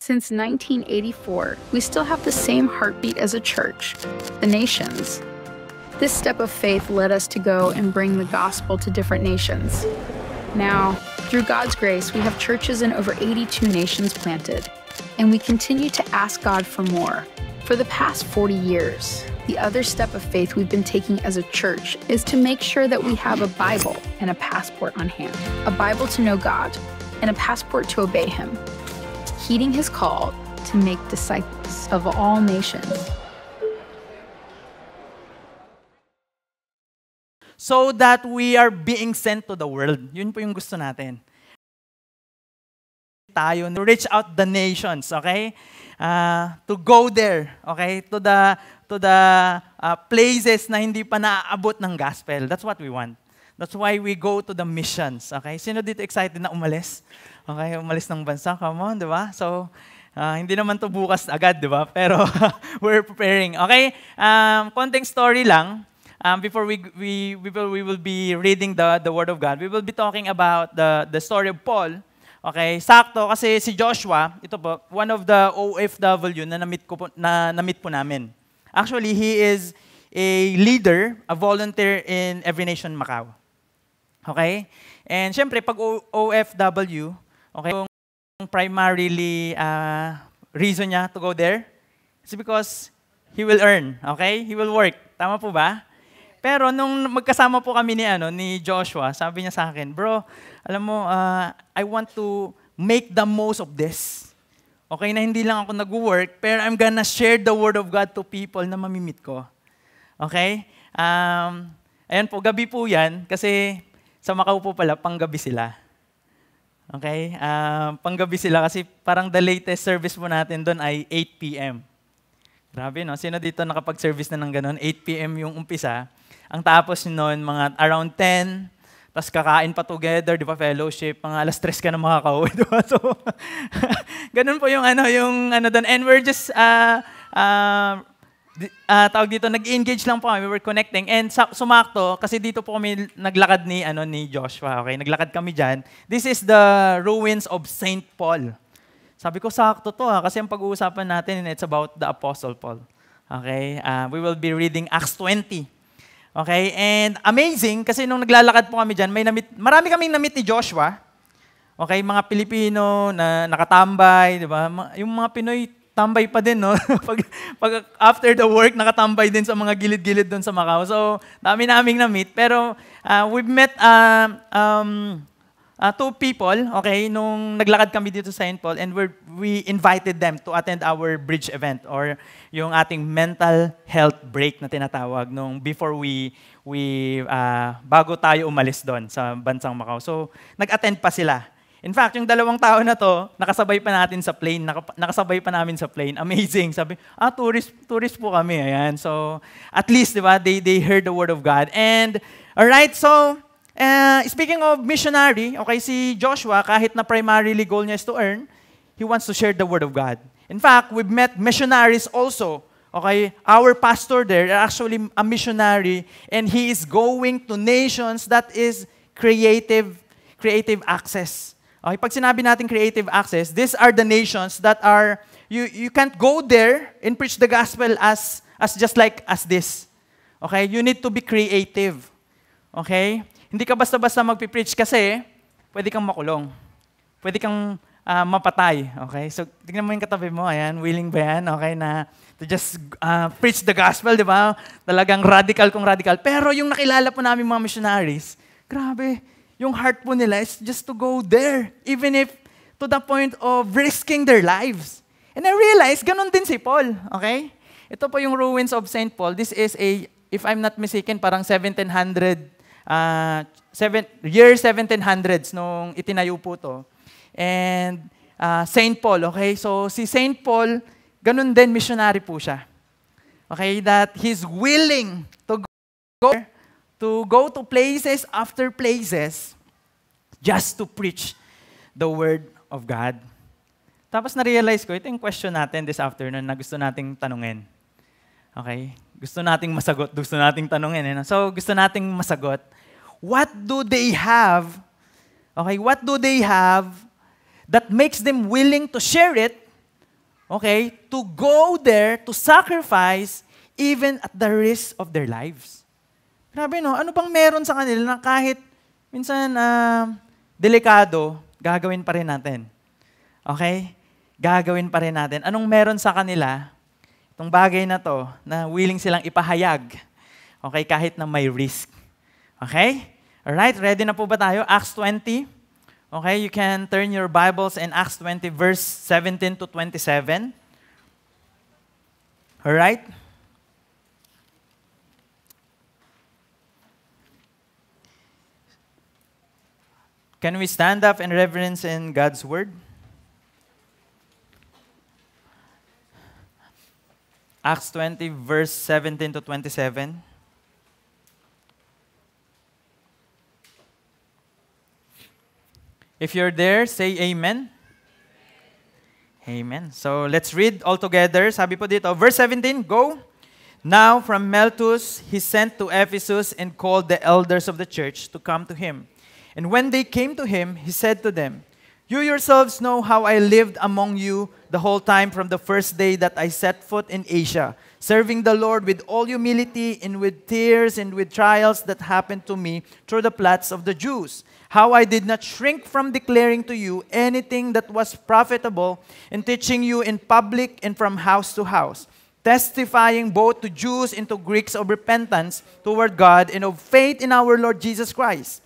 Since 1984, we still have the same heartbeat as a church, the nations. This step of faith led us to go and bring the gospel to different nations. Now, through God's grace, we have churches in over 82 nations planted, and we continue to ask God for more. For the past 40 years, the other step of faith we've been taking as a church is to make sure that we have a Bible and a passport on hand. A Bible to know God, and a passport to obey Him, heeding His call to make disciples of all nations. So that we are being sent to the world. Yun po yung gusto natin. Tayo, to reach out the nations, okay? To go there, okay? To the places na hindi pa naaabot ng gospel. That's what we want. That's why we go to the missions, okay? Sino dito excited na umalis? Okay, umalis ng bansa, come on, di ba? So, hindi naman to bukas agad, di ba? Pero we're preparing, okay? Konting story lang. Before we will be reading the Word of God, we will be talking about the story of Paul. Okay, sakto kasi si Joshua, ito po, one of the OFW na na-meet po namin. Actually, he is a leader, a volunteer in Every Nation Macau. Okay? And syempre, pag OFW, okay, yung primarily reason niya to go there is because he will earn, okay? He will work. Tama po ba? Pero nung magkasama po kami ni Joshua, sabi niya sa akin, bro, alam mo, I want to make the most of this. Okay, na hindi lang ako nag-work, pero I'm gonna share the Word of God to people na mamimit ko. Okay? Ayan po, gabi po yan, kasi sa Macau po pala, panggabi sila. Okay? Panggabi sila kasi parang the latest service po natin doon ay 8 p.m. Grabe, no? Sino dito nakapag-service na ng ganun? 8 p.m. yung umpisa. Ang tapos noon, mga around 10, tapos kakain pa together, di ba, fellowship, mga alas 3 ka na makakauwi, di ba? So, ganun po yung doon. And we're just, tawag dito, nag-engage lang po kami, we were connecting. And sumakto, kasi dito po kami naglakad ni Joshua, okay? Naglakad kami dyan. This is the ruins of St. Paul. Sabi ko, sakto to kasi ang pag-uusapan natin, it's about the Apostle Paul. Okay? We will be reading Acts 20. Okay? And amazing, kasi nung naglalakad po kami dyan, marami kaming namit ni Joshua. Okay? Mga Pilipino na nakatambay, di ba? Yung mga Pinoy, tambay pa din, no? pag after the work, nakatambay din sa mga gilid-gilid doon sa Macau. So, dami naming namit. Pero we've met two people, okay, nung naglakad kami dito sa St. Paul, and we invited them to attend our bridge event or yung ating mental health break na tinatawag nung before bago tayo umalis doon sa bansang Macau. So, nag-attend pa sila. In fact, yung dalawang tao na to, nakasabay pa natin sa plane, nakasabay pa namin sa plane. Amazing. Sabi, tourist po kami. Ayan. So, at least, di ba, they heard the Word of God. And, alright, so, speaking of missionary, okay, si Joshua, kahit na primarily goal niya is to earn, he wants to share the Word of God. In fact, we've met missionaries also. Okay, our pastor there is actually a missionary, and he is going to nations that is creative access. Okay, pag sinabi natin creative access, these are the nations that are, you can't go there and preach the gospel as just like as this. Okay, you need to be creative. Okay? Hindi ka basta-basta magpipreach kasi pwede kang makulong. Pwede kang mapatay. Okay? So, tignan mo yung katabi mo. Ayan, willing ba yan? Okay, na to just preach the gospel, di ba? Talagang radical kung radical. Pero yung nakilala po namin mga missionaries, grabe, yung heart po nila is just to go there. Even if to the point of risking their lives. And I realized, ganun din si Paul. Okay? Ito po yung ruins of St. Paul. This is if I'm not mistaken, parang 1700s nung itinayo po to. And St. Paul, okay? So si St. Paul, ganun din, missionary po siya. Okay? That he's willing to go to places after places just to preach the Word of God. Tapos na-realize ko, ito yung question natin this afternoon na gusto nating tanungin. Okay? Gusto nating masagot, gusto nating tanungin. So gusto nating masagot. What do they have? Okay, what do they have that makes them willing to share it okay, to go there, to sacrifice, even at the risk of their lives. Grabe, no? Ano bang meron sa kanila na kahit minsan delikado, gagawin pa rin natin? Okay? Gagawin pa rin natin. Anong meron sa kanila, itong bagay na to, na willing silang ipahayag, okay, kahit na may risk. Okay? Alright, ready na po ba tayo? Acts 20. Okay, you can turn your Bibles in Acts 20, verse 17 to 27. Alright? Can we stand up and reverence in God's Word? Acts 20, verse 17 to 27. If you're there, say amen. Amen. So let's read all together. Sabi po dito, verse 17, go. Now from Miletus, he sent to Ephesus and called the elders of the church to come to him. And when they came to him, he said to them, you yourselves know how I lived among you the whole time from the first day that I set foot in Asia, serving the Lord with all humility and with tears and with trials that happened to me through the plots of the Jews. How I did not shrink from declaring to you anything that was profitable and teaching you in public and from house to house, testifying both to Jews and to Greeks of repentance toward God and of faith in our Lord Jesus Christ.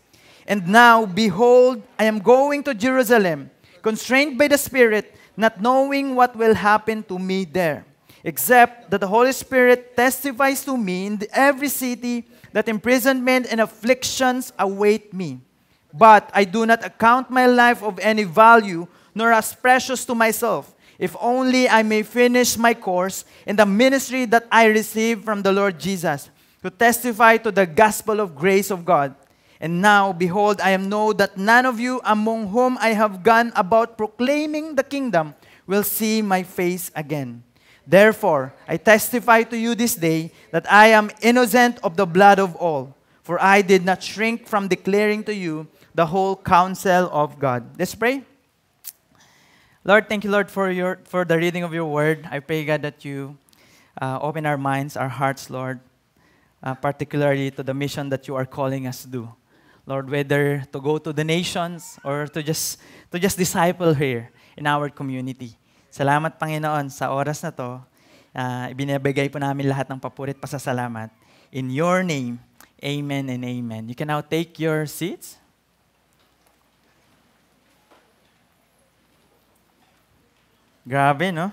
And now, behold, I am going to Jerusalem, constrained by the Spirit, not knowing what will happen to me there, except that the Holy Spirit testifies to me in every city that imprisonment and afflictions await me. But I do not account my life of any value, nor as precious to myself, if only I may finish my course in the ministry that I received from the Lord Jesus, to testify to the gospel of grace of God. And now, behold, I know that none of you among whom I have gone about proclaiming the kingdom will see my face again. Therefore, I testify to you this day that I am innocent of the blood of all, for I did not shrink from declaring to you the whole counsel of God. Let's pray. Lord, thank you, Lord, for the reading of your word. I pray, God, that you open our minds, our hearts, Lord, particularly to the mission that you are calling us to do. Lord, whether to go to the nations or to just disciple here in our community. Salamat, Panginoon, sa oras na to. Ibinibigay po namin lahat ng papurit pasasalamat. In your name, amen and amen. You can now take your seats. Grabe, no?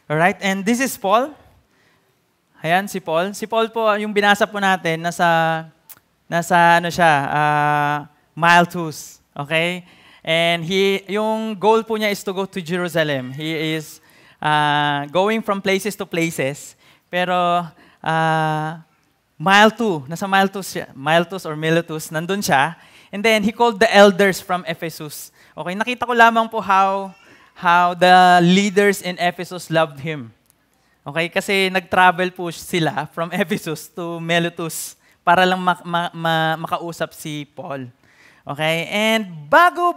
Alright, and this is Paul. Ayan, si Paul. Si Paul po, yung binasa po natin, nasa Miletus. Okay? And yung goal po niya is to go to Jerusalem. He is going from places to places. Pero nasa Miletus or Miletus, nandun siya. And then he called the elders from Ephesus. Okay, nakita ko lamang po how the leaders in Ephesus loved him. Okay, kasi nag-travel po sila from Ephesus to Miletus para lang makausap si Paul. Okay? And bago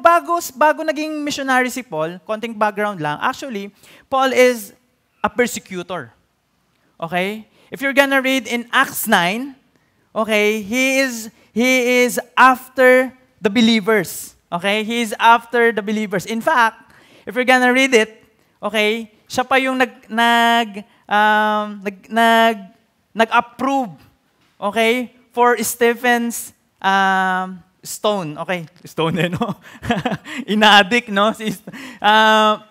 naging missionary si Paul, konting background lang, actually, Paul is a persecutor. Okay? If you're gonna read in Acts 9, okay, he is after the believers. Okay? He is after the believers. In fact, if you're gonna read it, okay, siya pa yung nag-approve, okay, for Stephen's stone. Okay, stone no? Inadik, no?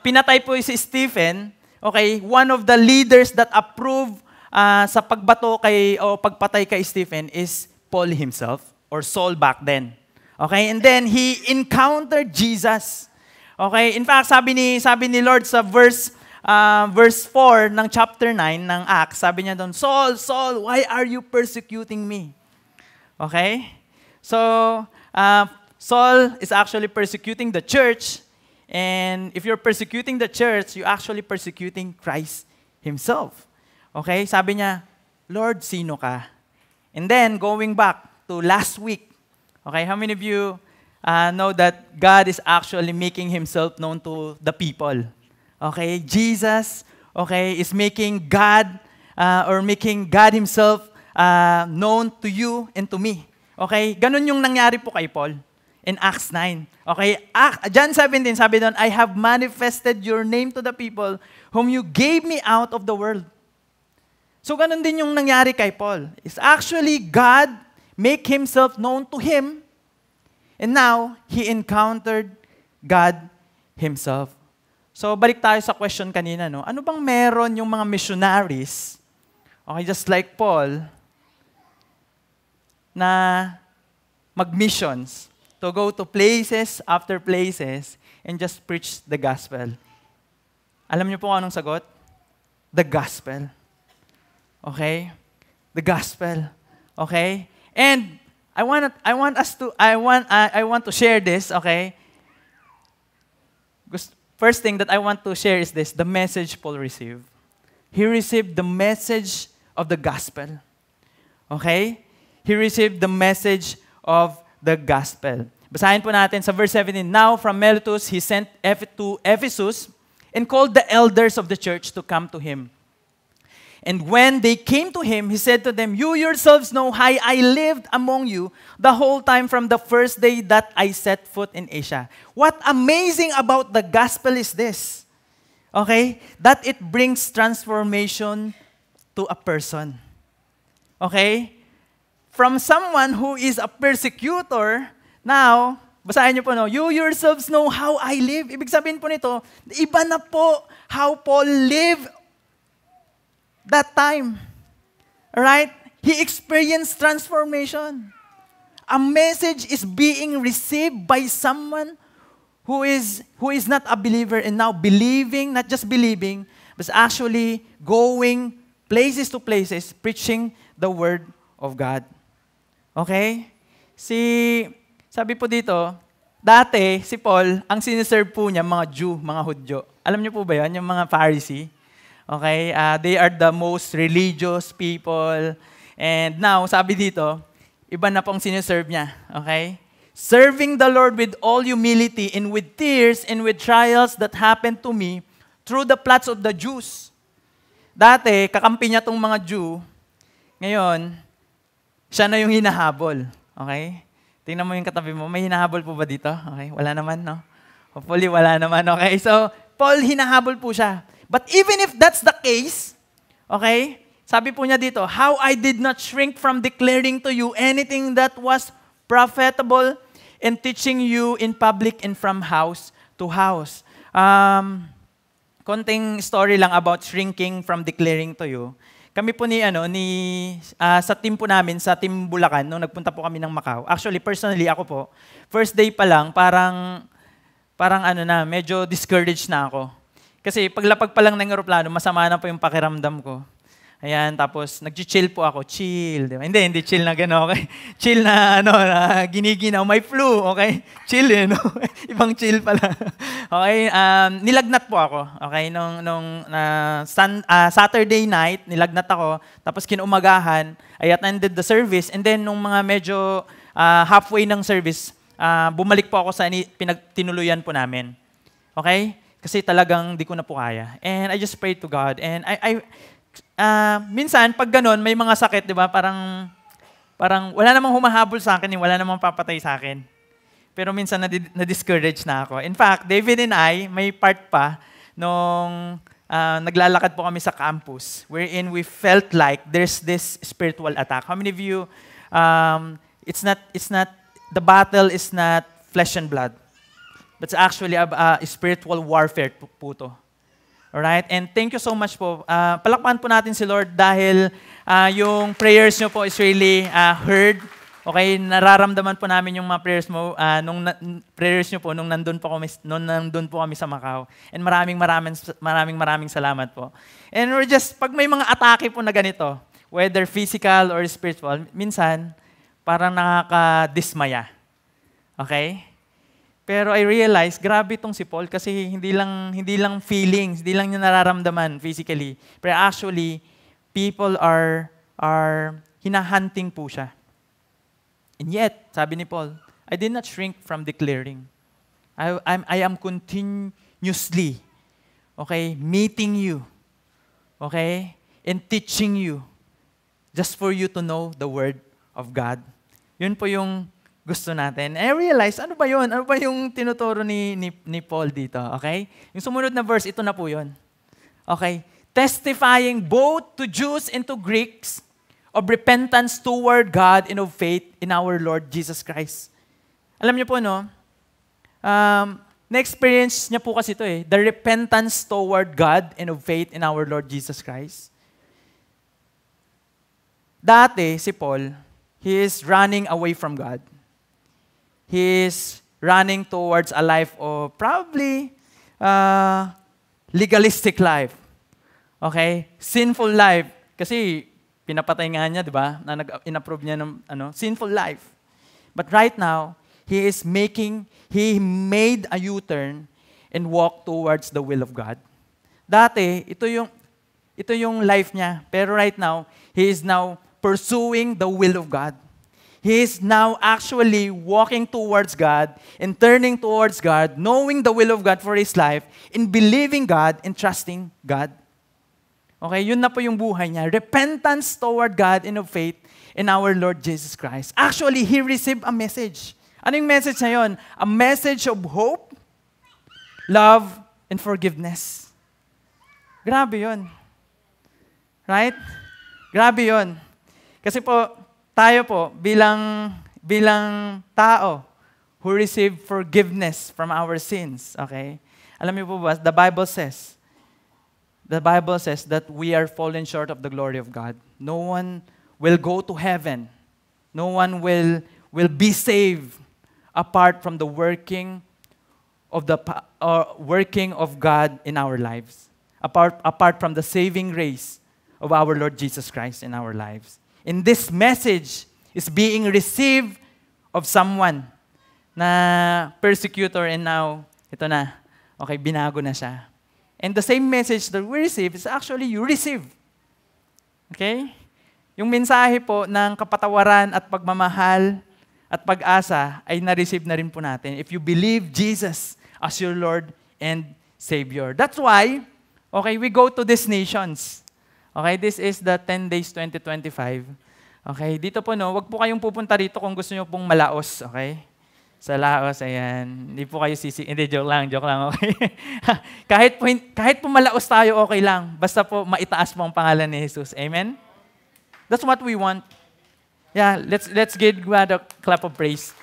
Pinatay po si Stephen, okay, one of the leaders that approve sa pagbato o pagpatay kay Stephen is Paul himself, or Saul back then. Okay, and then he encountered Jesus. Okay, in fact, sabi ni Lord sa verse 4 ng chapter 9 ng Acts, sabi niya doon, Saul, Saul, why are you persecuting me? Okay? So, Saul is actually persecuting the church. And if you're persecuting the church, you're actually persecuting Christ himself. Okay? Sabi niya, Lord, sino ka? And then, going back to last week, okay, how many of you know that God is actually making himself known to the people? Okay? Jesus, okay, is making God or making God Himself known to you and to me. Okay? Ganun yung nangyari po kay Paul in Acts 9. Okay? John 17, sabi doon, I have manifested your name to the people whom you gave me out of the world. So ganun din yung nangyari kay Paul. It's actually God make Himself known to him, and now he encountered God Himself. So balik tayo sa question kanina, no? Ano bang meron yung mga missionaries, okay, just like Paul, na mag-missions, to go to places after places and just preach the gospel? Alam niyo po kung anong sagot? The gospel. Okay? The gospel. Okay? And I want to share this, okay? First thing that I want to share is this, the message Paul received. He received the message of the gospel. Okay? He received the message of the gospel. Basahin po natin sa verse 17. Now from Miletus he sent to Ephesus and called the elders of the church to come to him. And when they came to him, he said to them, you yourselves know how I lived among you the whole time from the first day that I set foot in Asia. What amazing about the gospel is this, okay? That it brings transformation to a person. Okay? From someone who is a persecutor, now, basahin niyo po, no? You yourselves know how I live. Ibig sabihin po nito, iba na po how Paul lived that time. Alright? He experienced transformation. A message is being received by someone who is not a believer and now believing, not just believing, but actually going places to places, preaching the word of God. Okay? Sabi po dito, dati, si Paul, ang siniserve po niya, mga Jew, mga Hudyo. Alam niyo po ba yun? Yung mga Pharisee. Okay? They are the most religious people. And now, sabi dito, iba na pong siniserve niya. Okay? Serving the Lord with all humility and with tears and with trials that happened to me through the plots of the Jews. Dati, kakampi niya tong mga Jew. Ngayon, siya na yung hinahabol. Okay? Tingnan mo yung katabi mo. May hinahabol po ba dito? Okay? Wala naman, no? Hopefully, wala naman. Okay? So, Paul, hinahabol po siya. But even if that's the case, okay, sabi po niya dito, how I did not shrink from declaring to you anything that was profitable and teaching you in public and from house to house. Konting story lang about shrinking from declaring to you. Kami po sa team po namin, sa team Bulacan, nung nagpunta po kami ng Macau. Actually, personally, ako po, first day pa lang, parang medyo discouraged na ako. Kasi paglapag pa lang ng eroplano, masama na po yung pakiramdam ko. Ayan, tapos nag-chill po ako. Chill, di ba? Hindi chill na gano'n, okay? Chill na, na giniginaw. May flu, okay? Chill, no? Ibang chill pala. Okay, nilagnat po ako. Okay, nung Saturday night, nilagnat ako. Tapos kinumagahan, I attended the service. And then, nung mga medyo halfway ng service, bumalik po ako sa tinuluyan po namin. Okay? Kasi talagang di ko na po kaya. And I just prayed to God. And minsan, pag ganun, may mga sakit, di ba? Parang wala namang humahabol sa akin, wala namang papatay sa akin. Pero minsan, na-discourage na ako. In fact, David and I, may part pa nung naglalakad po kami sa campus wherein we felt like there's this spiritual attack. How many of you, the battle is not flesh and blood. But it's actually a spiritual warfare po to. Alright? And thank you so much po. Palakpakan po natin si Lord dahil yung prayers nyo po is really heard. Okay? Nararamdaman po namin yung mga prayers mo, prayers nyo po nung nandun po kami sa Macau. And maraming salamat po. And we're pag may mga atake po na ganito, whether physical or spiritual, minsan, parang nakakadismaya. Okay? Pero I realize, grabe itong si Paul kasi hindi lang feelings, hindi lang niya nararamdaman physically. Pero actually, people are hinahunting po siya. And yet, sabi ni Paul, I did not shrink from declaring. I am continuously, okay, meeting you, okay, and teaching you just for you to know the Word of God. Yun po yung gusto natin. I realize, ano ba yun? Ano ba yung tinuturo ni Paul dito? Okay? Yung sumunod na verse, ito na po yun. Okay? Testifying both to Jews and to Greeks of repentance toward God and of faith in our Lord Jesus Christ. Alam niyo po, no? Na-experience niya po kasi ito eh. The repentance toward God and of faith in our Lord Jesus Christ. Dati, si Paul, he is running away from God. He is running towards a life of probably legalistic life. Okay? Sinful life. Kasi pinapatay nga niya, di ba? Na in-approve niya ng sinful life. But right now, he made a U-turn and walked towards the will of God. Dati, ito yung life niya. Pero right now, he is now pursuing the will of God. He is now actually walking towards God and turning towards God, knowing the will of God for his life, and believing God and trusting God. Okay, yun na po yung buhay niya. Repentance toward God and of faith in our Lord Jesus Christ. Actually, he received a message. Ano yung message na yun? A message of hope, love, and forgiveness. Grabe yun. Right? Grabe yun. Kasi po, tayo po, bilang tao who receive forgiveness from our sins, okay? Alam niyo po ba, the Bible says that we are fallen short of the glory of God. No one will go to heaven. No one will be saved apart from the working of God in our lives. Apart from the saving grace of our Lord Jesus Christ in our lives. And this message is being received of someone na persecutor and now, ito na, okay, binago na siya. And the same message that we receive is actually you receive. Okay? Yung mensahe po ng kapatawaran at pagmamahal at pag-asa ay na-receive na rin po natin if you believe Jesus as your Lord and Savior. That's why, okay, we go to these nations. Okay, this is the 10 days 2025. Okay, dito po no, wag po kayong pupunta dito kung gusto niyo pong malaos, okay? Sa Laos, ayan. Hindi po kayo hindi, joke lang, okay? kahit po malaos tayo, okay lang. Basta po maitaas po ang pangalan ni Jesus. Amen? That's what we want. Yeah, let's give God a clap of praise.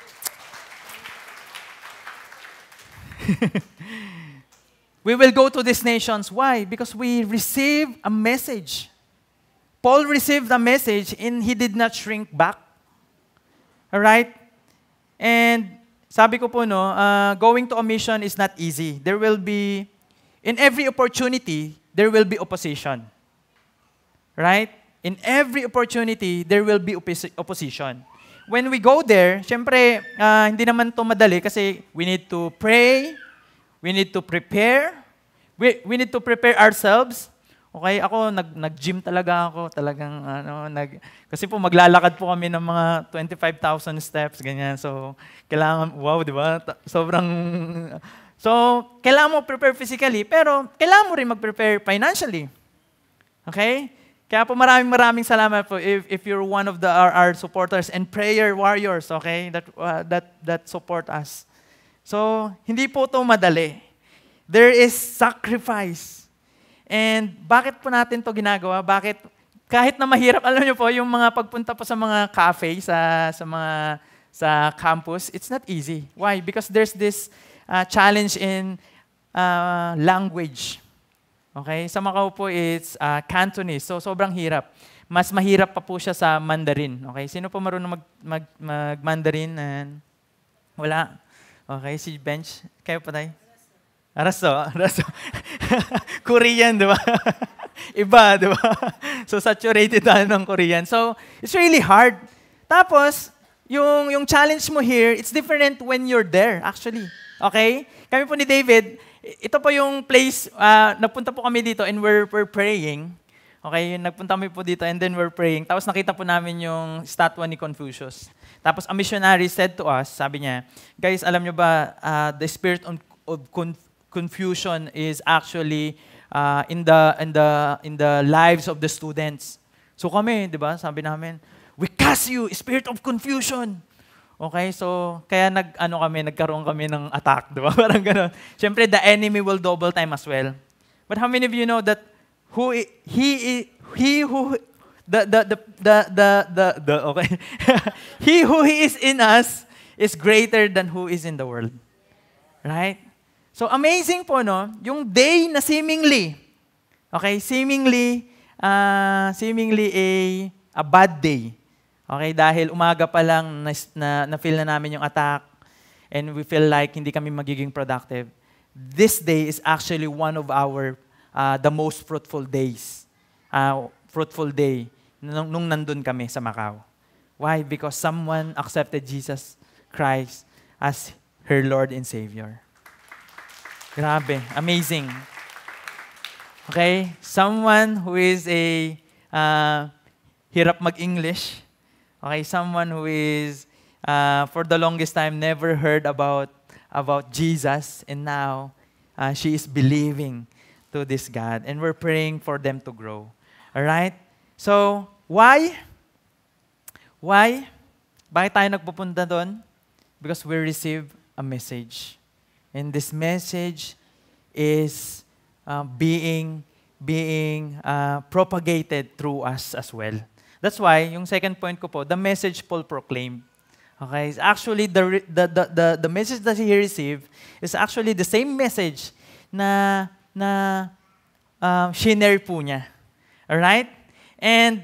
We will go to these nations. Why? Because we receive a message. Paul received a message and he did not shrink back. All right? And sabi ko po, no, going to a mission is not easy. There will be, in every opportunity, there will be opposition. Right? In every opportunity, there will be opposition. When we go there, syempre, hindi naman ito madali kasi we need to pray, we need to prepare. We need to prepare ourselves. Okay, ako nag-gym talaga ako, talagang kasi po maglalakad po kami ng mga 25,000 steps ganyan. So, kailangan wow, 'di ba? Kailangan mo prepare physically, pero kailangan mo rin mag-prepare financially. Okay? Kaya po maraming salamat po if you're one of our supporters and prayer warriors, okay? That support us. So, hindi po 'to madali. There is sacrifice. And bakit po natin to ginagawa? Bakit? Kahit na mahirap, alam niyo po, yung mga pagpunta po sa mga cafe, sa campus, it's not easy. Why? Because there's this challenge in language. Okay? Sa Macau po, it's Cantonese. So, sobrang hirap. Mas mahirap pa po siya sa Mandarin. Okay? Sino po marunong mag-Mandarin? Wala. Okay? Si Bench. Kayo pa tayo? Araso. Korean, di ba? Iba, di ba? So, saturated tayo ng Korean. So, it's really hard. Tapos, yung challenge mo here, it's different when you're there, actually. Okay? Kami po ni David, ito po yung place, nagpunta po kami dito and we're praying. Okay? Nagpunta kami po dito and then we're praying. Tapos nakita po namin yung statue ni Confucius. Tapos a missionary said to us, sabi niya, guys, alam nyo ba, the spirit of confusion is actually in the lives of the students. So kami, 'di ba? Sabi namin, we cast you, spirit of confusion. Okay, so kaya nagkaroon kami ng attack, 'di ba? Parang gano'n. Siyempre, the enemy will double time as well. But how many of you know that he who okay. He who is in us is greater than who is in the world. Right? So amazing po, no? Yung day na seemingly a bad day. Okay, dahil umaga pa lang na-feel na namin yung attack and we feel like hindi kami magiging productive. This day is actually one of our the most fruitful days. Fruitful day nung nandun kami sa Macau. Why? Because someone accepted Jesus Christ as her Lord and Savior. Grabe, amazing. Okay, someone who is hirap mag-English. Okay, someone who is for the longest time never heard about Jesus, and now she is believing to this God, and we're praying for them to grow. All right? So, why? Bakit tayo nagpupunta doon? Because we receive a message. And this message is being propagated through us as well. That's why, yung second point ko po, the message Paul proclaimed. Okay, actually the message that he received is actually the same message na shinare po niya. Alright? And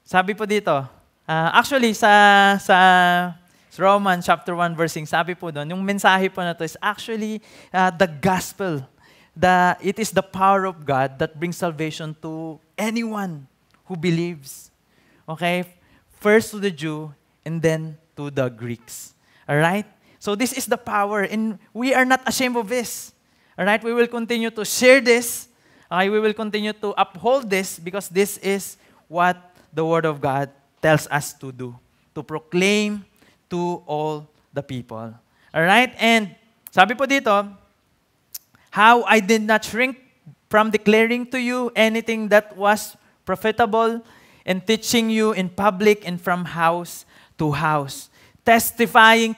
sabi po dito, actually sa Romans chapter 1 verse 6, sabi po doon, yung mensahe po na to is actually the gospel. It is the power of God that brings salvation to anyone who believes. Okay? First to the Jew and then to the Greeks. Alright? So this is the power, and we are not ashamed of this. Alright? We will continue to share this. Okay? We will continue to uphold this because this is what the Word of God tells us to do. To proclaim to all the people. Alright? And sabi po dito, how I did not shrink from declaring to you anything that was profitable and teaching you in public and from house to house, testifying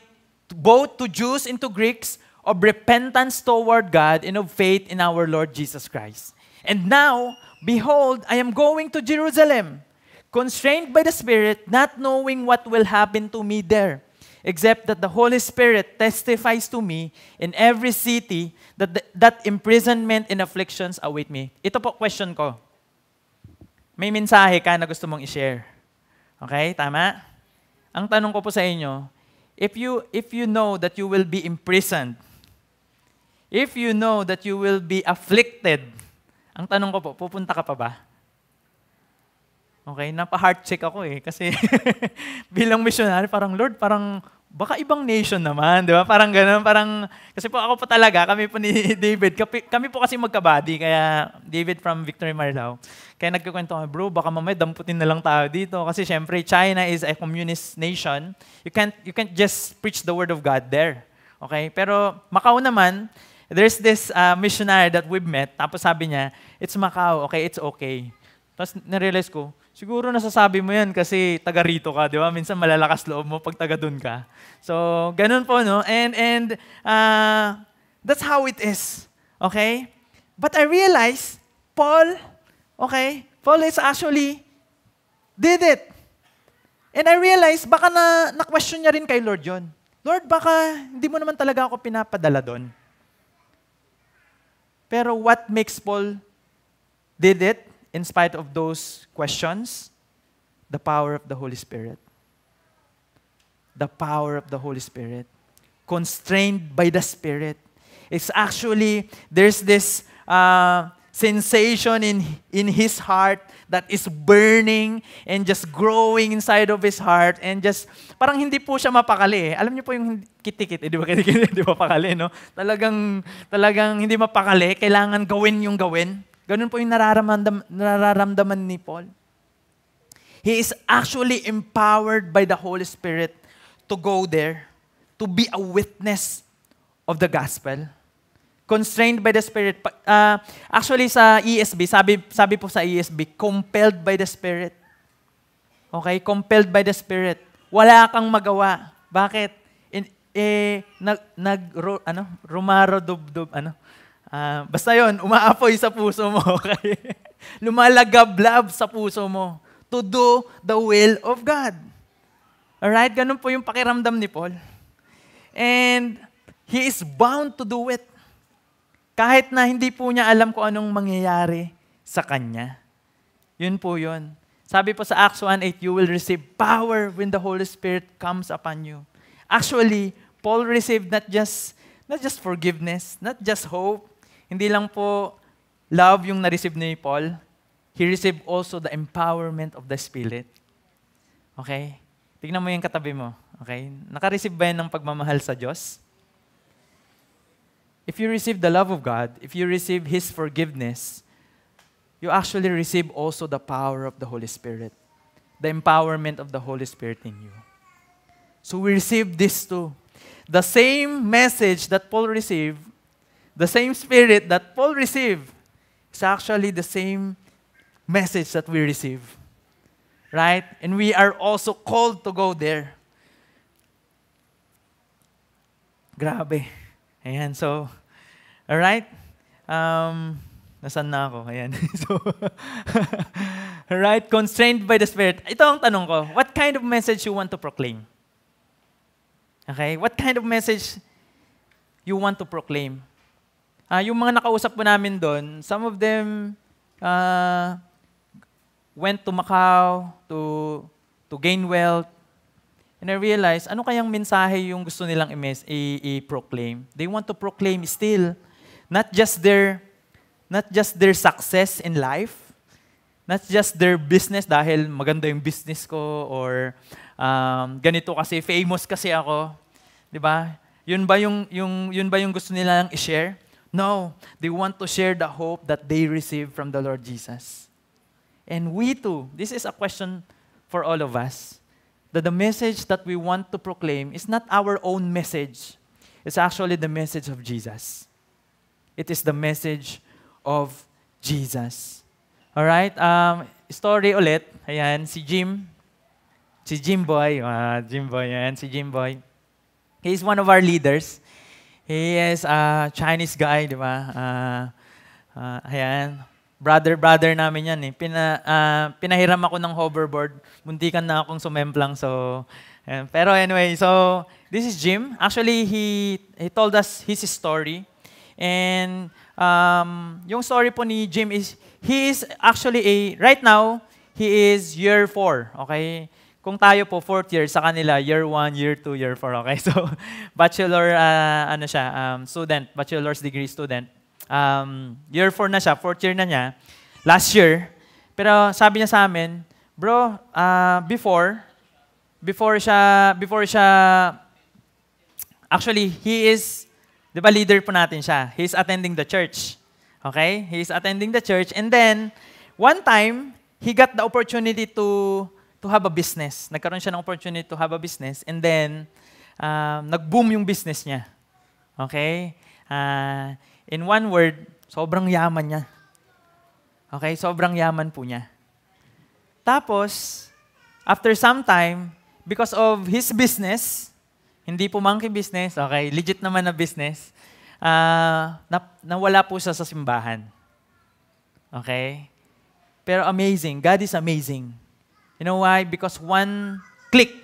both to Jews and to Greeks of repentance toward God and of faith in our Lord Jesus Christ. And now, behold, I am going to Jerusalem, constrained by the Spirit, not knowing what will happen to me there, except that the Holy Spirit testifies to me in every city that imprisonment and afflictions await me. Ito po question ko. May mensahe ka na gusto mong i-share. Okay, tama? Ang tanong ko po sa inyo, if you know that you will be imprisoned, if you know that you will be afflicted, ang tanong ko po, pupunta ka pa ba? Okay, napa-heart check ako kasi bilang missionary, parang Lord, parang baka ibang nation naman, di ba? Parang gano'n, kasi po ako po talaga, kami po ni David, kami po kasi magkabady, kaya David from Victory Marilao. Kaya nagkikwento kami, bro, baka mamaya damputin na lang tayo dito. Kasi syempre, China is a communist nation. You can't just preach the word of God there. Okay? Pero Macau naman, there's this missionary that we've met, tapos sabi niya, it's Macau, okay, it's okay. Tapos narealize ko, siguro nasasabi mo yan kasi taga rito ka, di ba? Minsan malalakas loob mo pag taga dun ka. So, ganun po, no? And that's how it is. Okay? But I realized, Paul is actually did it. And I realized, baka na-question niya rin kay Lord yun. Lord, baka hindi mo naman talaga ako pinapadala doon. Pero what makes Paul did it in spite of those questions? The power of the Holy Spirit. The power of the Holy Spirit. Constrained by the Spirit. It's actually, there's this sensation in his heart that is burning and just growing inside of his heart and just, parang hindi po siya mapakali. Alam niyo po yung kitikit, di ba kitikit, di ba pakali, no? Talagang hindi mapakali, kailangan gawin yung gawin. Ganun po yung nararamdaman ni Paul. He is actually empowered by the Holy Spirit to go there, to be a witness of the gospel. Constrained by the Spirit. Actually, sa ESV, sabi po sa ESV, compelled by the Spirit. Okay? Compelled by the Spirit. Wala kang magawa. Bakit? Rumarodubdub, basta yon, umaapoy sa puso mo. Okay? Lumalagablab sa puso mo to do the will of God. Alright? Ganun po yung pakiramdam ni Paul. And he is bound to do it. Kahit na hindi po niya alam kung anong mangyayari sa kanya. Yun po yun. Sabi po sa Acts 1:8, you will receive power when the Holy Spirit comes upon you. Actually, Paul received not just forgiveness, not just hope. Hindi lang po love yung na-receive ni Paul. He received also the empowerment of the Spirit. Okay? Tignan mo yung katabi mo. Okay? Naka-receive ba yan ng pagmamahal sa Diyos? If you receive the love of God, if you receive His forgiveness, you actually receive also the power of the Holy Spirit. The empowerment of the Holy Spirit in you. So we receive this too. The same message that Paul received, the same Spirit that Paul received, is actually the same message that we receive. Right? And we are also called to go there. Grabe. Ayan, so, alright? Nasaan na ako? Ayan. So, alright, constrained by the Spirit. Ito ang tanong ko, what kind of message you want to proclaim? Okay? What kind of message you want to proclaim? Yung mga nakausap po namin doon, some of them went to Macau to gain wealth. And I realized, ano kayang mensahe yung gusto nilang i-proclaim? They want to proclaim still, not just their success in life, not just their business dahil maganda yung business ko or ganito kasi famous kasi ako, 'di ba? Yun ba yung gusto nilang i-share? No, they want to share the hope that they receive from the Lord Jesus. And we too, this is a question for all of us. That the message that we want to proclaim is not our own message. It's actually the message of Jesus. It is the message of Jesus. Alright? Story ulit. Ayan, si Jimboy. Ayan, si Jimboy. He is one of our leaders. He is a Chinese guy, di ba? Ayan. Brother namin yan eh. Pinahiram ako ng hoverboard. Muntikan na akong sumemplang. So, pero anyway, so this is Jim. Actually, he told us his story. And yung story po ni Jim is, he is actually right now, he is year 4. Okay? Kung tayo po, 4th year, sa kanila, year 1, year 2, year 4. Okay? So, bachelor, student, bachelor's degree student. Year 4 na siya, 4th year na niya, last year. Pero sabi niya sa amin, bro, before siya, actually, he is, di ba leader po natin siya, he's attending the church. Okay? He's attending the church, and then, one time, he got the opportunity to have a business. Nagkaroon siya ng opportunity to have a business, and then, nag-boom yung business niya. Okay? In one word, sobrang yaman niya. Okay? Sobrang yaman po niya. Tapos, after some time, because of his business, hindi po monkey business, okay, legit naman na business, nawala po siya sa simbahan. Okay? Pero amazing. God is amazing. You know why? Because one click,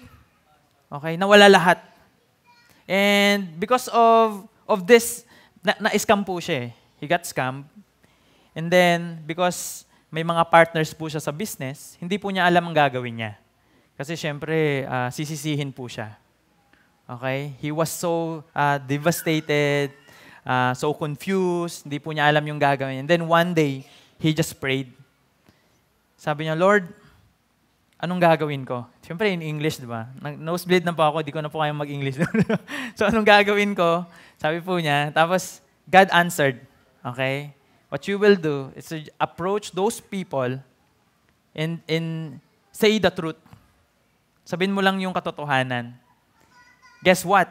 okay, nawala lahat. And because of this, na-scam po siya eh. He got scammed. And then, because may mga partners po siya sa business, hindi po niya alam ang gagawin niya. Kasi syempre, sisisihin po siya. Okay? He was so devastated, so confused, hindi po niya alam yung gagawin. And then one day, he just prayed. Sabi niya, Lord, anong gagawin ko? Syempre in English, di ba? Nosebleed na po ako, di ko na po kayang mag-English. So anong gagawin ko? Sabi po niya. Tapos, God answered. Okay? What you will do is to approach those people and say the truth. Sabihin mo lang yung katotohanan. Guess what?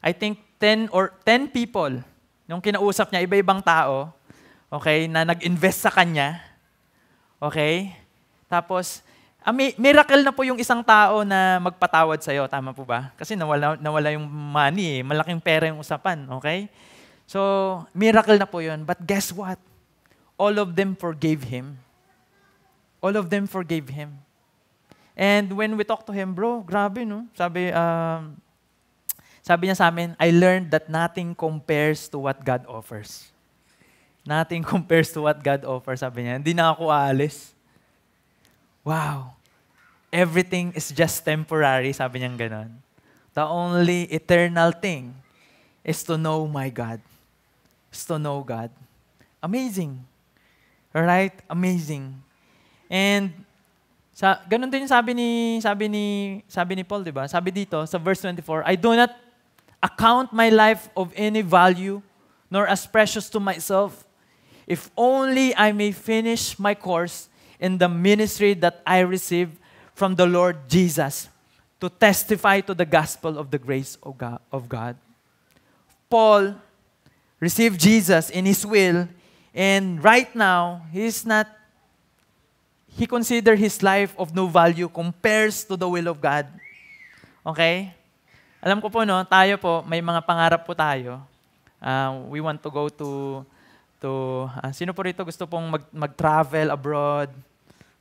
I think 10 people Yung kinausap niya, iba-ibang tao, okay, na nag-invest sa kanya. Okay? Tapos, miracle na po yung isang tao na magpatawad sa'yo. Tama po ba? Kasi nawala yung money eh. Malaking pera yung usapan. Okay? So, miracle na po yun. But guess what? All of them forgave him. All of them forgave him. And when we talk to him, bro, grabe, no? Sabi niya sa amin, I learned that nothing compares to what God offers. Nothing compares to what God offers, sabi niya. Hindi na ako aalis. Wow. Everything is just temporary, sabi niya ganon. The only eternal thing is to know my God. Is to know God. Amazing. Alright? Amazing. And ganun din sabi ni Paul, di ba? Sabi dito sa verse 24, I do not account my life of any value, nor as precious to myself, if only I may finish my course in the ministry that I received from the Lord Jesus, to testify to the gospel of the grace of God. Paul received Jesus in his will, and right now, he considered his life of no value compares to the will of God. Okay? Alam ko po, no, tayo po, may mga pangarap po tayo. We want to go to sino po rito gusto pong mag-travel abroad?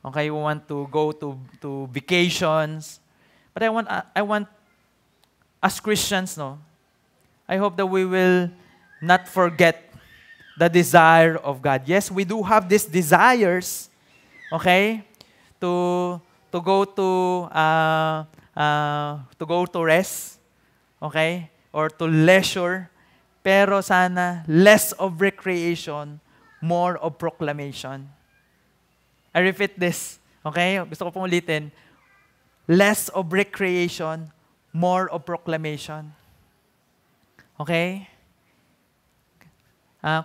Okay, we want to go to vacations. But I want as Christians, no, I hope that we will not forget the desire of God. Yes, we do have these desires, okay, to go to rest, okay, or to leisure, pero sana less of recreation, more of proclamation. I repeat this, okay? Gusto ko pong ulitin. Less of recreation, more of proclamation. Okay?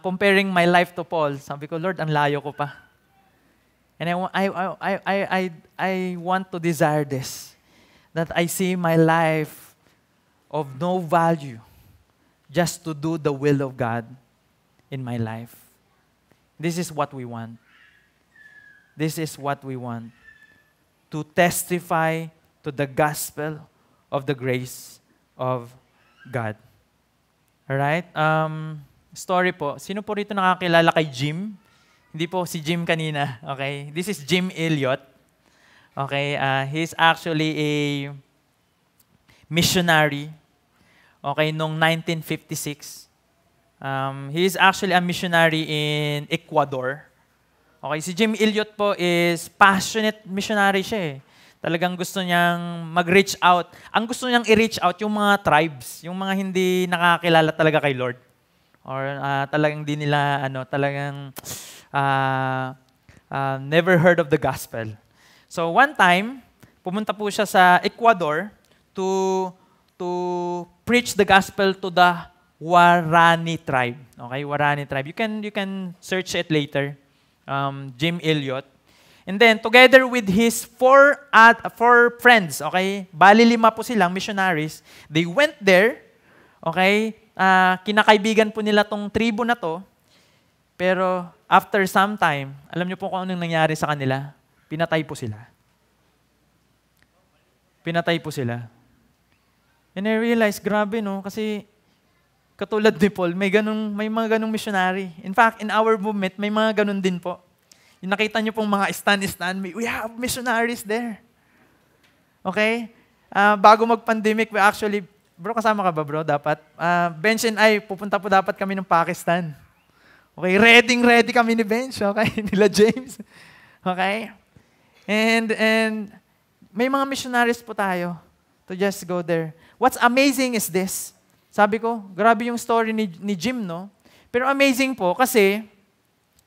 Comparing my life to Paul, sabi ko, Lord, ang layo ko pa. And I want to desire this, that I see my life of no value just to do the will of God in my life. This is what we want. This is what we want. To testify to the gospel of the grace of God. Alright? Story po. Sino po rito nakakilala kay Jim? Hindi po si Jim kanina. Okay? This is Jim Elliot. Okay? He's actually a missionary. Okay? Noong 1956. He is actually a missionary in Ecuador. Okay? Si Jim Elliot po is passionate missionary siya eh. Talagang gusto niyang mag-reach out. Ang gusto niyang i-reach out yung mga tribes, yung mga hindi nakakilala talaga kay Lord. Or talagang di nila, never heard of the gospel. So one time, pumunta po siya sa Ecuador to preach the gospel to the Warani tribe. Okay, Warani tribe. You can search it later. Jim Elliot. And then, together with his four friends, okay, bali 5 po silang missionaries, they went there, okay, kinakaibigan po nila tong tribo na to, pero after some time, alam niyo po kung anong nangyari sa kanila? Pinatay po sila. Pinatay po sila. And I realized, grabe no, kasi katulad ni Paul, may mga ganong missionary. In fact, in our movement, may mga ganon din po. Yung nakita niyo pong mga stand, we have missionaries there. Okay? Bago mag-pandemic, we actually, bro, kasama ka ba bro? Dapat. Bench and I, pupunta po dapat kami ng Pakistan. Okay? Ready kami ni Bench. Okay? Nila James. Okay? And may mga missionaries po tayo to just go there. What's amazing is this. Sabi ko, grabe yung story ni Jim, no? Pero amazing po kasi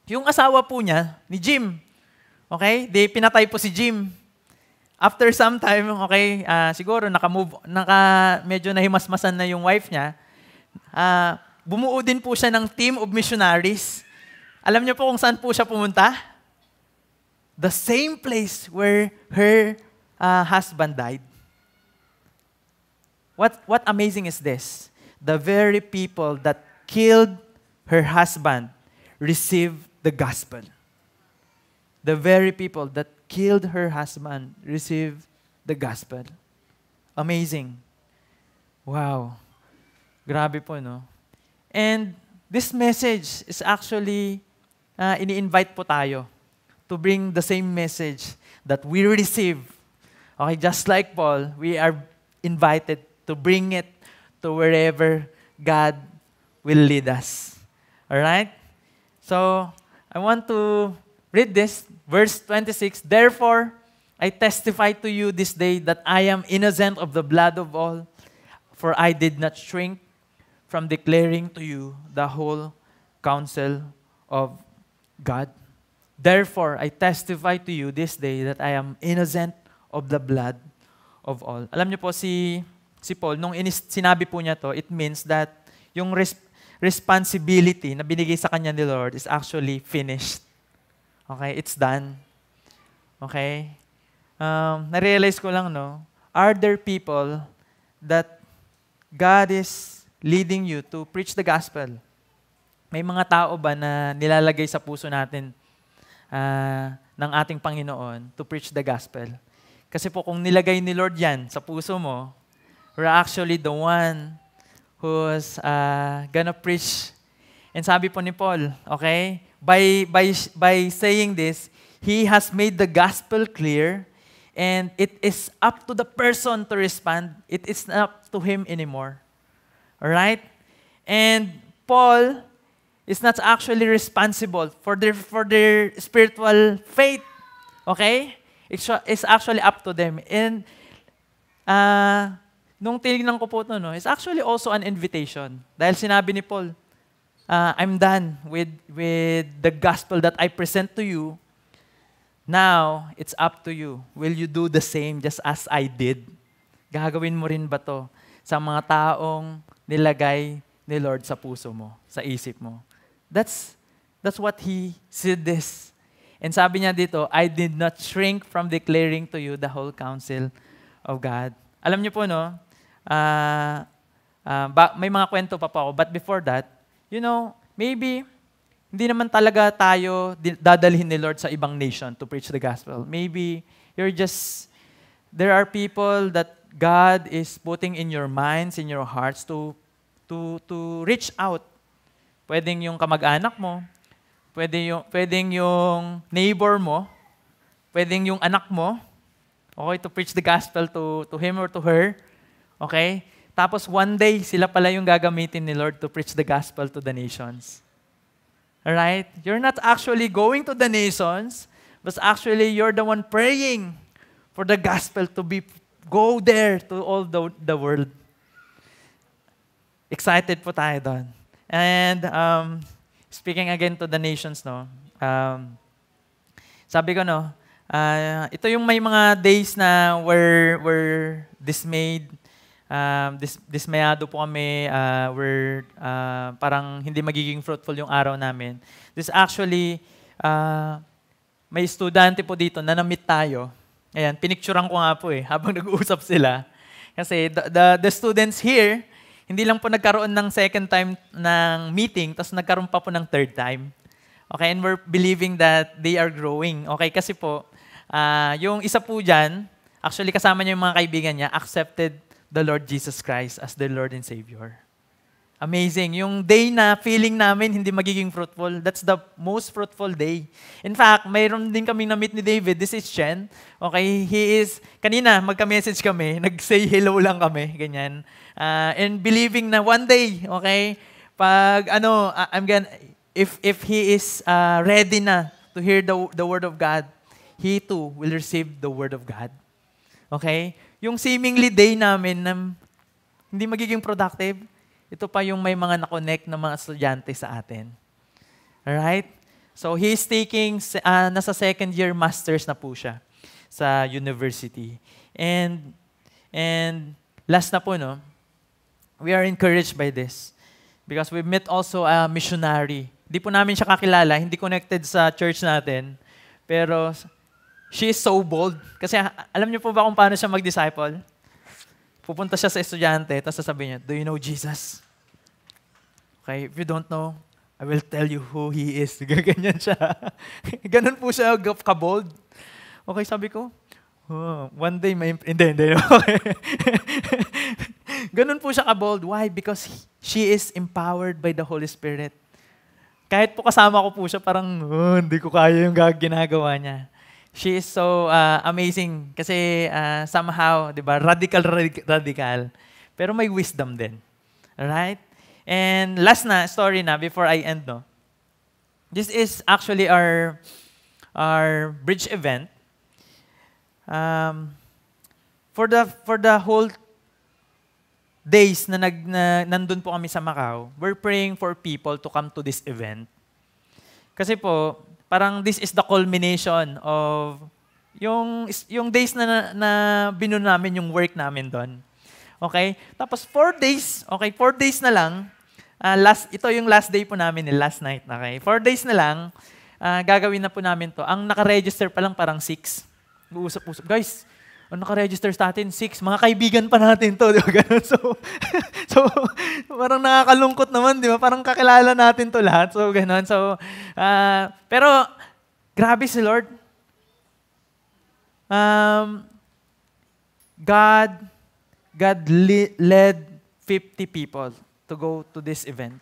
yung asawa po niya, ni Jim, okay? Pinatay po si Jim. After some time, okay, siguro medyo nahimasmasan na yung wife niya, bumuo din po siya ng team of missionaries. Alam niyo po kung saan po siya pumunta? The same place where her husband died. What amazing is this? The very people that killed her husband received the gospel. The very people that killed her husband received the gospel. Amazing. Wow. Grabe po, no? And this message is actually, ini-invite po tayo to bring the same message that we receive. Okay, just like Paul, we are invited to bring it to wherever God will lead us. Alright? So, I want to read this, verse 26. Therefore, I testify to you this day that I am innocent of the blood of all, for I did not shrink from declaring to you the whole counsel of God. Therefore, I testify to you this day that I am innocent of the blood of all. Alam niyo po, si Paul, nung sinabi po niya to, it means that yung responsibility na binigay sa kanya ni Lord is actually finished. Okay? It's done. Okay? Na-realize ko lang, no? Are there people that God is leading you to preach the gospel? May mga tao ba na nilalagay sa puso natin ng ating Panginoon to preach the gospel? Kasi po kung nilagay ni Lord yan sa puso mo, we're actually the one who's gonna preach. And sabi po ni Paul, okay, by saying this, he has made the gospel clear, and it is up to the person to respond. It is not up to him anymore. Alright? And Paul is not actually responsible for their spiritual faith. Okay? It's actually up to them. And nung tinignan ko po ito, no, it's actually also an invitation. Dahil sinabi ni Paul, I'm done with the gospel that I present to you. Now, it's up to you. Will you do the same just as I did? Gagawin mo rin ba to sa mga taong nilagay ni Lord sa puso mo, sa isip mo? That's what he said this. And sabi niya dito, I did not shrink from declaring to you the whole counsel of God. Alam niyo po, no? May mga kwento pa po ako. But before that, you know, maybe hindi naman talaga tayo dadalhin ni Lord sa ibang nation to preach the gospel. Maybe there are people that God is putting in your minds, in your hearts to reach out. Pwedeng yung kamag-anak mo, pwedeng yung neighbor mo, pwedeng yung anak mo, okay, to preach the gospel to him or to her, okay? Tapos one day, sila pala yung gagamitin ni Lord to preach the gospel to the nations. Alright? You're not actually going to the nations, but actually you're the one praying for the gospel to go there to all the world. Excited po tayo doon. And speaking again to the nations, no, sabi ko, no, ito yung may mga days na we're dismayed, dismayado po kami, parang hindi magiging fruitful yung araw namin. This actually, may estudyante po dito na na-meet tayo. Ayan, pinicturean ko nga po habang nag-uusap sila. Kasi the students here, hindi lang po nagkaroon ng second time ng meeting, tapos nagkaroon pa po ng third time. Okay, and we're believing that they are growing. Okay, kasi po, yung isa po dyan, actually kasama niya yung mga kaibigan niya, accepted the Lord Jesus Christ as their Lord and Savior. Amazing. Yung day na feeling namin hindi magiging fruitful, that's the most fruitful day. In fact, mayroon din kaming na-meet ni David. This is Chen. Okay, kanina magka-message kami, nag-say hello lang kami, ganyan. And believing na one day, okay, pag if he is ready na to hear the word of God, he too will receive the word of God. Okay? Yung seemingly day namin na hindi magiging productive, ito pa yung may mga na-connect na mga estudyante sa atin. Alright? So, he's taking, nasa second year master's na po siya sa university. And last na po, no, we are encouraged by this because we met also a missionary. Hindi po namin siya kakilala, hindi connected sa church natin, pero she is so bold. Kasi alam niyo po ba kung paano siya mag-disciple? Pupunta siya sa estudyante, tapos sasabihin niya, do you know Jesus? Okay, if you don't know, I will tell you who He is. Ganyan siya. Ganun po siya kabold. Okay, sabi ko, one day may... Hindi. Okay. Ganun po siya kabold. Why? Because she is empowered by the Holy Spirit. Kahit po kasama ko po siya, parang, hindi ko kaya yung ginagawa niya. She is so amazing. Kasi somehow, di ba, radical. Pero may wisdom din. Alright? And last na, story na, before I end, no? This is actually our bridge event. For the whole days na nandun po kami sa Macau, we're praying for people to come to this event. Kasi po, parang this is the culmination of yung days na binu namin yung work namin doon. Okay? Tapos 4 days, okay, 4 days na lang, ito yung last day po namin, last night, okay? 4 days na lang, gagawin na po namin to. Ang naka-register pa lang parang 6. Uusap-usap. Guys, ang naka-register sa atin, 6. Mga kaibigan pa natin to, di ba? Ganun. So, parang nakakalungkot naman, di ba? Parang kakilala natin to lahat. So, ganun. So, pero, grabe si Lord. God led 50 people to go to this event.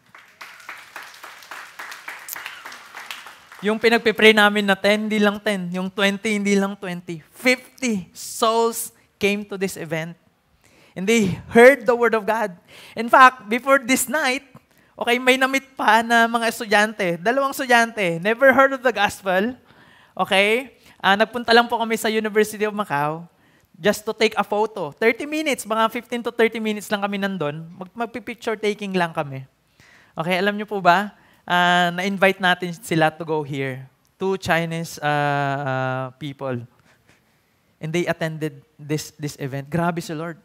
Yung pinagpipray namin na 10, hindi lang 10. Yung 20, hindi lang 20. 50 souls came to this event. And they heard the word of God. In fact, before this night, okay, may na-meet pa na mga estudyante. 2 estudyante. Never heard of the gospel. Okay? Nagpunta lang po kami sa University of Macau just to take a photo. 30 minutes, mga 15 to 30 minutes lang kami nandun. Magpipicture taking lang kami. Okay, alam niyo po ba? Na-invite natin sila to go here. 2 Chinese people. And they attended this event. Grabe si Lord.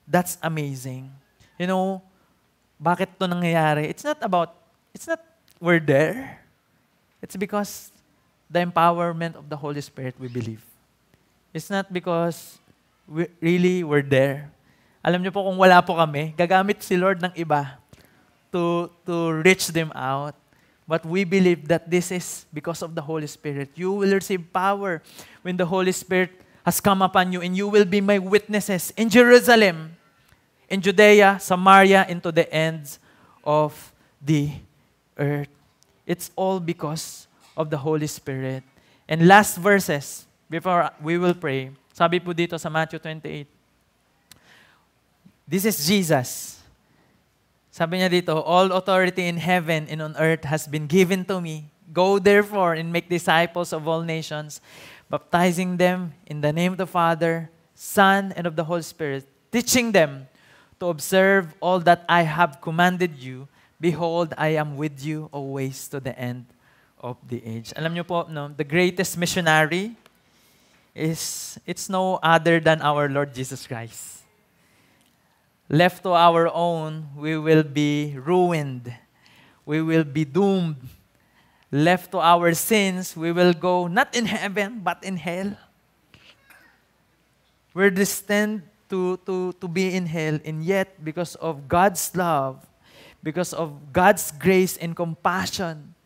That's amazing. You know, bakit to nangyayari? It's not we're there. It's because the empowerment of the Holy Spirit we believe. It's not because we're there. Alam niyo po kung wala po kami, gagamit si Lord ng iba to reach them out. But we believe that this is because of the Holy Spirit. You will receive power when the Holy Spirit has come upon you, and you will be my witnesses in Jerusalem, in Judea, Samaria, and to the ends of the earth. It's all because of the Holy Spirit. And last verses, before we will pray, sabi po dito sa Matthew 28, this is Jesus. Sabi niya dito, all authority in heaven and on earth has been given to me. Go therefore and make disciples of all nations, baptizing them in the name of the Father, Son, and of the Holy Spirit, teaching them to observe all that I have commanded you. Behold, I am with you always to the end of the age. Alam niyo po, no, the greatest missionary it's no other than our Lord Jesus Christ. Left to our own, we will be ruined. We will be doomed. Left to our sins, we will go not in heaven, but in hell. We're destined to be in hell, and yet, because of God's love, because of God's grace and compassion,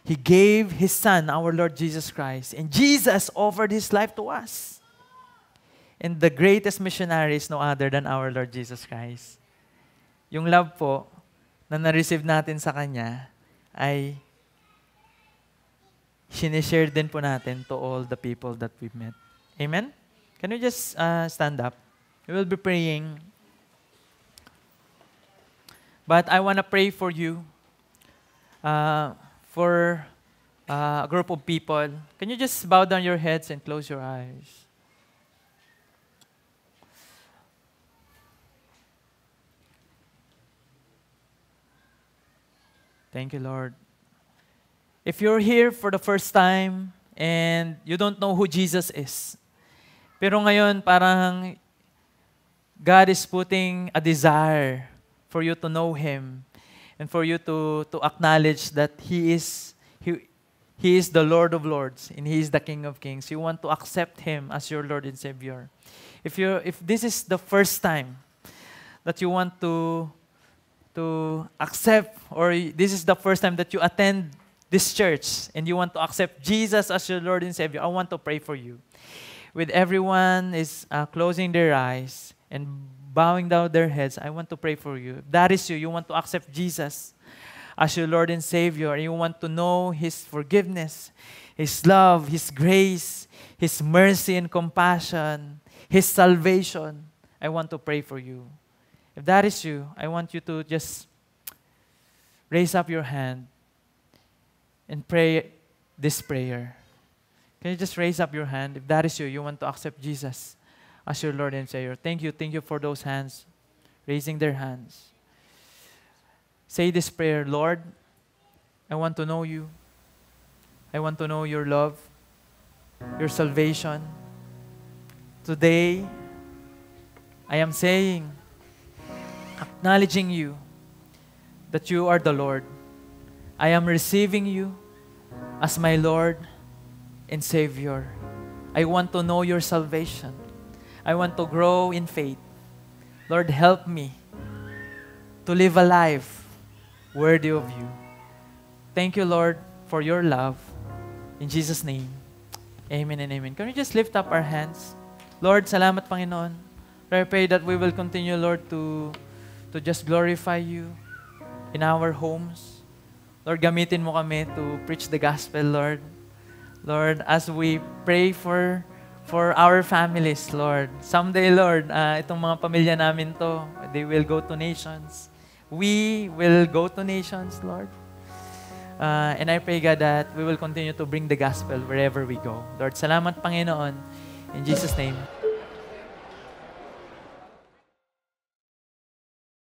He gave His Son, our Lord Jesus Christ. And Jesus offered His life to us. And the greatest missionary is no other than our Lord Jesus Christ. Yung love po na na-receive natin sa Kanya ay sinishare din po natin to all the people that we've met. Amen? Can you just stand up? We will be praying. But I want to pray for you. For a group of people. Can you just bow down your heads and close your eyes? Thank you, Lord. If you're here for the first time and you don't know who Jesus is, pero ngayon parang God is putting a desire for you to know Him and for you to acknowledge that He is the Lord of Lords and He is the King of Kings. You want to accept Him as your Lord and Savior. If this is the first time that you want to to accept, or this is the first time that you attend this church and you want to accept Jesus as your Lord and Savior, I want to pray for you. With everyone is closing their eyes and bowing down their heads, I want to pray for you. If that is you, you want to accept Jesus as your Lord and Savior, and you want to know His forgiveness, His love, His grace, His mercy and compassion, His salvation, I want to pray for you. If that is you, I want you to just raise up your hand and pray this prayer. Can you just raise up your hand? If that is you, you want to accept Jesus as your Lord and Savior. Thank you for those hands, raising their hands. Say this prayer, Lord, I want to know you. I want to know your love, your salvation. Today, I am saying, acknowledging you, that you are the Lord. I am receiving you as my Lord and Savior. I want to know your salvation. I want to grow in faith. Lord, help me to live a life worthy of you. Thank you, Lord, for your love. In Jesus' name, amen and amen. Can we just lift up our hands? Lord, salamat, Panginoon. I pray that we will continue, Lord, to just glorify you in our homes. Lord, gamitin mo kami to preach the gospel, Lord. Lord, as we pray for our families, Lord. Someday, Lord, itong mga pamilya namin to, they will go to nations. We will go to nations, Lord. And I pray, God, that we will continue to bring the gospel wherever we go. Lord, salamat, Panginoon. In Jesus' name.